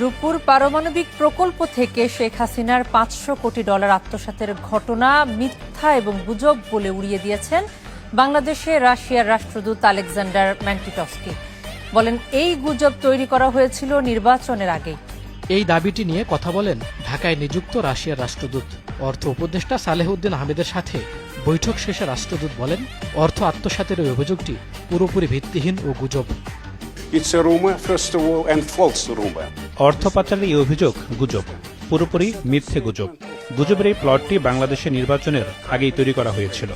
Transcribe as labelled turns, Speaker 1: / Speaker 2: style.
Speaker 1: রূপপুর পারমাণবিক প্রকল্প থেকে শেখ হাসিনার $500 কোটি আত্মসাতের ঘটনা মিথ্যা এবং গুজব বলে উড়িয়ে দিয়েছেন বাংলাদেশে রাশিয়ার রাষ্ট্রদূত আলেকজান্ডার ম্যান্টিটস্কি। বলেন, এই গুজব তৈরি করা হয়েছিল নির্বাচনের আগে।
Speaker 2: এই দাবিটি নিয়ে কথা বলেন ঢাকায় নিযুক্ত রাশিয়ার রাষ্ট্রদূত। অর্থ উপদেষ্টা সালেহউদ্দিন আহমেদের সাথে বৈঠক শেষে রাষ্ট্রদূত বলেন, অর্থ আত্মসাতের ওই অভিযোগটি পুরোপুরি ভিত্তিহীন ও গুজব।
Speaker 3: অর্থ পাচারের এই অভিযোগ গুজব, পুরোপুরি মিথ্যে গুজব। গুজবের এই প্লটটি বাংলাদেশের নির্বাচনের আগেই তৈরি করা হয়েছিল।